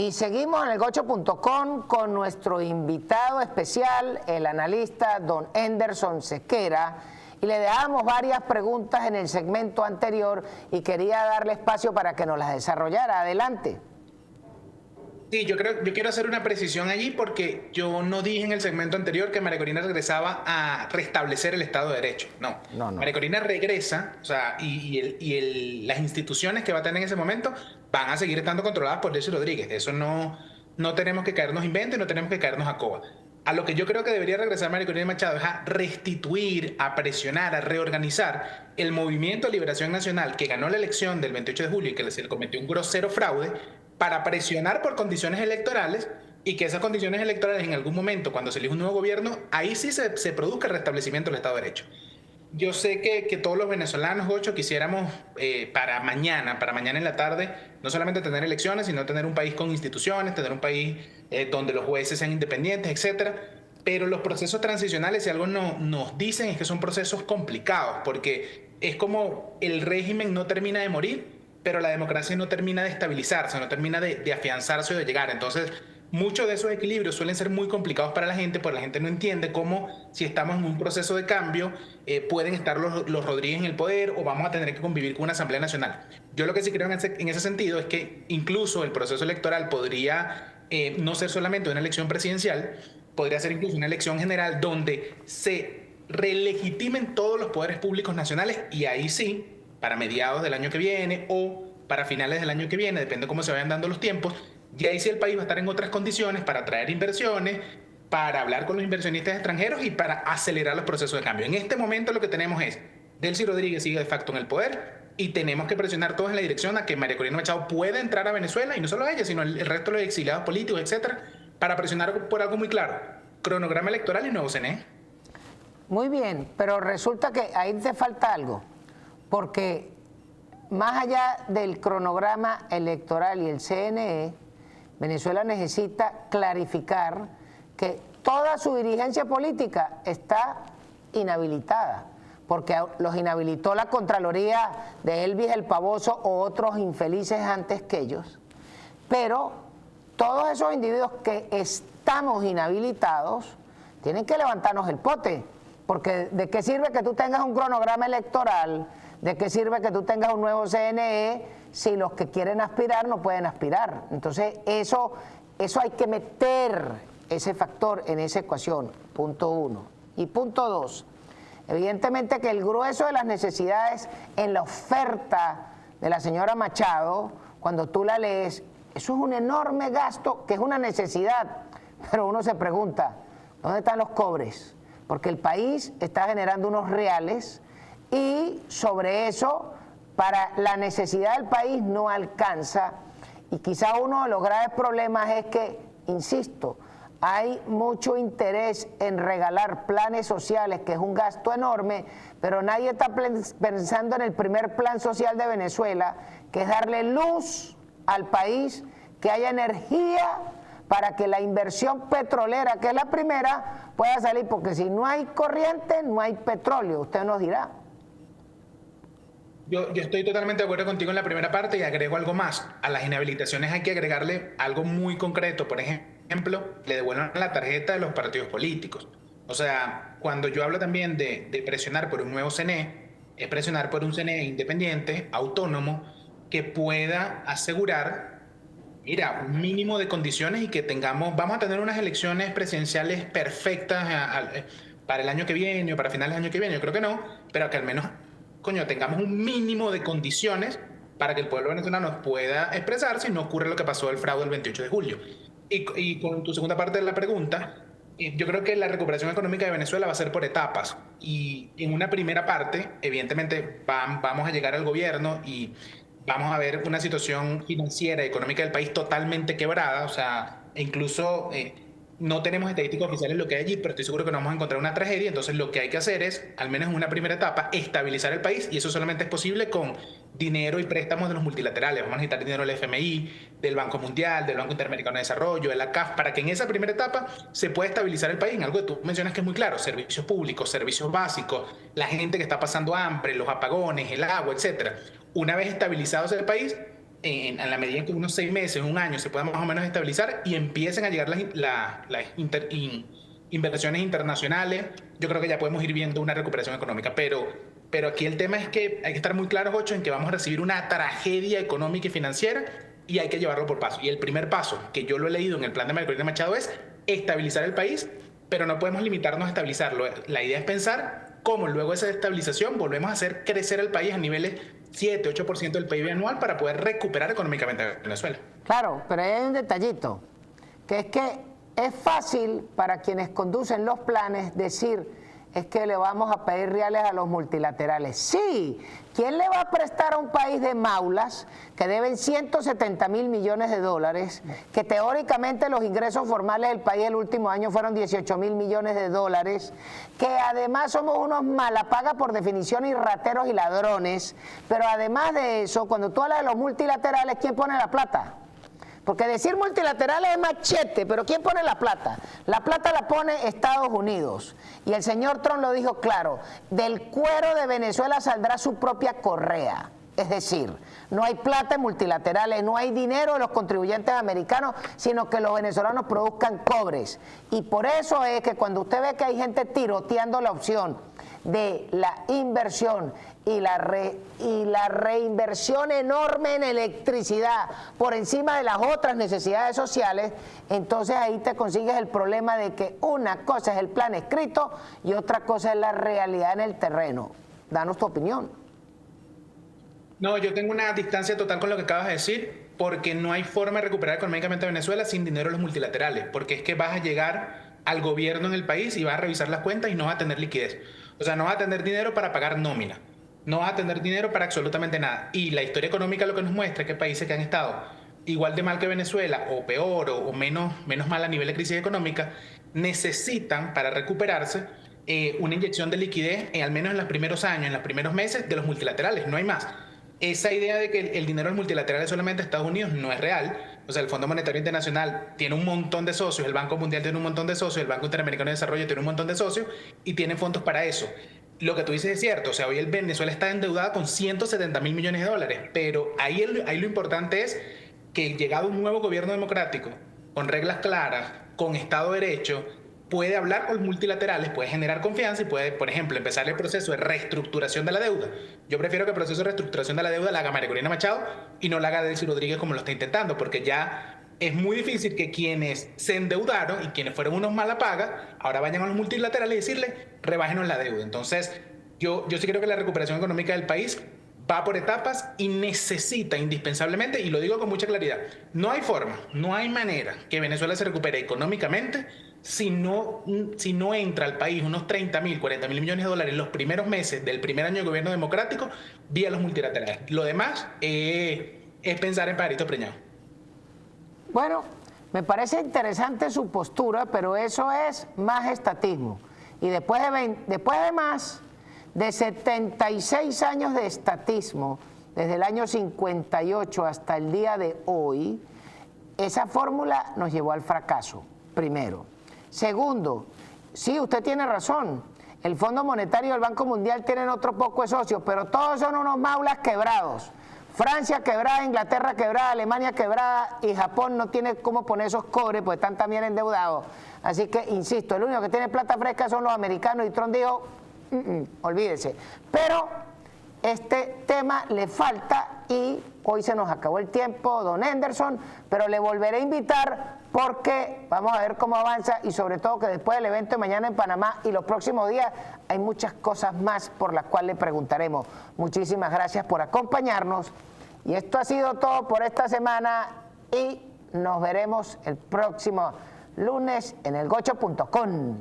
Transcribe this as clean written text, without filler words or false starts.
Y seguimos en el gocho.com con nuestro invitado especial, el analista don Henderson Sequera, y le dejamos varias preguntas en el segmento anterior y quería darle espacio para que nos las desarrollara. Adelante. Sí, yo quiero hacer una precisión allí porque yo no dije en el segmento anterior que María Corina regresaba a restablecer el Estado de Derecho. No. María Corina regresa, o sea, las instituciones que va a tener en ese momento van a seguir estando controladas por Delcy Rodríguez. Eso no tenemos que caernos invento y no tenemos que caernos a coba. A lo que yo creo que debería regresar María Corina Machado es a restituir, a presionar, a reorganizar el Movimiento de Liberación Nacional que ganó la elección del 28 de julio y que se le cometió un grosero fraude, para presionar por condiciones electorales y que esas condiciones electorales en algún momento, cuando se elige un nuevo gobierno, ahí sí se produzca el restablecimiento del Estado de Derecho. Yo sé que todos los venezolanos, Gocho, quisiéramos para mañana en la tarde, no solamente tener elecciones, sino tener un país con instituciones, tener un país donde los jueces sean independientes, etcétera. Pero los procesos transicionales, si algo nos dicen, es que son procesos complicados, porque es como el régimen no termina de morir, pero la democracia no termina de estabilizarse, no termina de afianzarse o de llegar. Entonces, muchos de esos equilibrios suelen ser muy complicados para la gente, porque la gente no entiende cómo, si estamos en un proceso de cambio, pueden estar los Rodríguez en el poder o vamos a tener que convivir con una Asamblea Nacional. Yo lo que sí creo en ese sentido es que incluso el proceso electoral podría no ser solamente una elección presidencial, podría ser incluso una elección general donde se relegitimen todos los poderes públicos nacionales y ahí sí, para mediados del año que viene o para finales del año que viene, depende de cómo se vayan dando los tiempos, y ahí sí el país va a estar en otras condiciones para atraer inversiones, para hablar con los inversionistas extranjeros y para acelerar los procesos de cambio. En este momento lo que tenemos es, Delcy Rodríguez sigue de facto en el poder y tenemos que presionar todos en la dirección a que María Corina Machado pueda entrar a Venezuela, y no solo ella, sino el resto de los exiliados políticos, etcétera, para presionar por algo muy claro: cronograma electoral y nuevo CNE. Muy bien, pero resulta que ahí te falta algo, porque más allá del cronograma electoral y el CNE, Venezuela necesita clarificar que toda su dirigencia política está inhabilitada, porque los inhabilitó la Contraloría de Elvis el Pavoso o otros infelices antes que ellos. Pero todos esos individuos que estamos inhabilitados tienen que levantarnos el pote, porque ¿de qué sirve que tú tengas un cronograma electoral? ¿De qué sirve que tú tengas un nuevo CNE si los que quieren aspirar no pueden aspirar? Entonces eso hay que meter ese factor en esa ecuación, punto uno. Y punto dos, evidentemente que el grueso de las necesidades en la oferta de la señora Machado, cuando tú la lees, eso es un enorme gasto que es una necesidad, pero uno se pregunta, ¿dónde están los cobres? Porque el país está generando unos reales y sobre eso, para la necesidad del país no alcanza, y quizá uno de los graves problemas es que, insisto, hay mucho interés en regalar planes sociales, que es un gasto enorme, pero nadie está pensando en el primer plan social de Venezuela, que es darle luz al país, que haya energía para que la inversión petrolera, que es la primera, pueda salir, porque si no hay corriente, no hay petróleo, usted nos dirá. Yo estoy totalmente de acuerdo contigo en la primera parte y agrego algo más. A las inhabilitaciones hay que agregarle algo muy concreto. Por ejemplo, le devuelvan la tarjeta de los partidos políticos. O sea, cuando yo hablo también de presionar por un nuevo CNE, es presionar por un CNE independiente, autónomo, que pueda asegurar, mira, un mínimo de condiciones y que vamos a tener unas elecciones presidenciales perfectas para el año que viene o para finales del año que viene. Yo creo que no, pero que al menos tengamos un mínimo de condiciones para que el pueblo venezolano pueda expresarse y no ocurra lo que pasó el fraude del 28 de julio. Y con tu segunda parte de la pregunta, yo creo que la recuperación económica de Venezuela va a ser por etapas. Y en una primera parte, evidentemente, vamos a llegar al gobierno y vamos a ver una situación financiera y económica del país totalmente quebrada. O sea, incluso no tenemos estadísticas oficiales de lo que hay allí, pero estoy seguro que nos vamos a encontrar una tragedia. Entonces lo que hay que hacer es, al menos en una primera etapa, estabilizar el país, y eso solamente es posible con dinero y préstamos de los multilaterales. Vamos a necesitar dinero del FMI, del Banco Mundial, del Banco Interamericano de Desarrollo, de la CAF, para que en esa primera etapa se pueda estabilizar el país en algo que tú mencionas que es muy claro: servicios públicos, servicios básicos, la gente que está pasando hambre, los apagones, el agua, etcétera. Una vez estabilizados el país, en la medida en que unos 6 meses, un año se puedan más o menos estabilizar y empiecen a llegar las inversiones internacionales, yo creo que ya podemos ir viendo una recuperación económica. Pero aquí el tema es que hay que estar muy claros, Ocho, en que vamos a recibir una tragedia económica y financiera y hay que llevarlo por paso. Y el primer paso, que yo lo he leído en el plan de María Corina Machado, es estabilizar el país, pero no podemos limitarnos a estabilizarlo. La idea es pensar cómo luego de esa estabilización volvemos a hacer crecer el país a niveles 7, 8% del PIB anual para poder recuperar económicamente a Venezuela. Claro, pero ahí hay un detallito, que es que es fácil para quienes conducen los planes decir es que le vamos a pedir reales a los multilaterales. Sí, ¿quién le va a prestar a un país de maulas que deben 170.000 millones de dólares, que teóricamente los ingresos formales del país el último año fueron 18.000 millones de dólares, que además somos unos malapagas por definición y rateros y ladrones, pero además de eso, cuando tú hablas de los multilaterales, ¿quién pone la plata? Porque decir multilaterales es machete, pero ¿quién pone la plata? La plata la pone Estados Unidos. Y el señor Trump lo dijo claro, del cuero de Venezuela saldrá su propia correa. Es decir, no hay plata en multilaterales, no hay dinero de los contribuyentes americanos, sino que los venezolanos produzcan cobres. Y por eso es que cuando usted ve que hay gente tiroteando la opción de la inversión y la reinversión enorme en electricidad por encima de las otras necesidades sociales, entonces ahí te consigues el problema de que una cosa es el plan escrito y otra cosa es la realidad en el terreno. Danos tu opinión. No, yo tengo una distancia total con lo que acabas de decir, porque no hay forma de recuperar económicamente a Venezuela sin dinero de los multilaterales, porque es que vas a llegar al gobierno en el país y vas a revisar las cuentas y no vas a tener liquidez. O sea, no vas a tener dinero para pagar nómina, no vas a tener dinero para absolutamente nada. Y la historia económica lo que nos muestra es que países que han estado igual de mal que Venezuela, o peor, o menos mal a nivel de crisis económica, necesitan para recuperarse una inyección de liquidez, al menos en los primeros años, en los primeros meses, de los multilaterales, no hay más. Esa idea de que el dinero multilateral es solamente Estados Unidos no es real. O sea, el Fondo Monetario Internacional tiene un montón de socios, el Banco Mundial tiene un montón de socios, el Banco Interamericano de Desarrollo tiene un montón de socios y tienen fondos para eso. Lo que tú dices es cierto, o sea, hoy el Venezuela está endeudada con 170.000 millones de dólares, pero ahí lo importante es que llegado un nuevo gobierno democrático, con reglas claras, con Estado de Derecho, puede hablar con los multilaterales, puede generar confianza y puede, por ejemplo, empezar el proceso de reestructuración de la deuda. Yo prefiero que el proceso de reestructuración de la deuda la haga María Corina Machado y no la haga Delcy Rodríguez como lo está intentando, porque ya es muy difícil que quienes se endeudaron y quienes fueron unos malapagas, ahora vayan a los multilaterales y decirle, rebájenos la deuda. Entonces, yo sí creo que la recuperación económica del país va por etapas y necesita indispensablemente, y lo digo con mucha claridad, no hay forma, no hay manera que Venezuela se recupere económicamente si no entra al país unos 30.000, 40.000 millones de dólares en los primeros meses del primer año de gobierno democrático vía los multilaterales. Lo demás es pensar en pajaritos preñados. Bueno, me parece interesante su postura, pero eso es más estatismo. Y después de más de 76 años de estatismo, desde el año 58 hasta el día de hoy, esa fórmula nos llevó al fracaso, primero. Segundo, sí, usted tiene razón, el Fondo Monetario y el Banco Mundial tienen otro poco de socios, pero todos son unos maulas quebrados. Francia quebrada, Inglaterra quebrada, Alemania quebrada y Japón no tiene cómo poner esos cobres, pues están también endeudados. Así que, insisto, el único que tiene plata fresca son los americanos y Trump dijo, olvídese. Pero este tema le falta y hoy se nos acabó el tiempo, don Henderson, pero le volveré a invitar porque vamos a ver cómo avanza y sobre todo que después del evento de mañana en Panamá y los próximos días hay muchas cosas más por las cuales le preguntaremos. Muchísimas gracias por acompañarnos y esto ha sido todo por esta semana y nos veremos el próximo lunes en elgocho.com.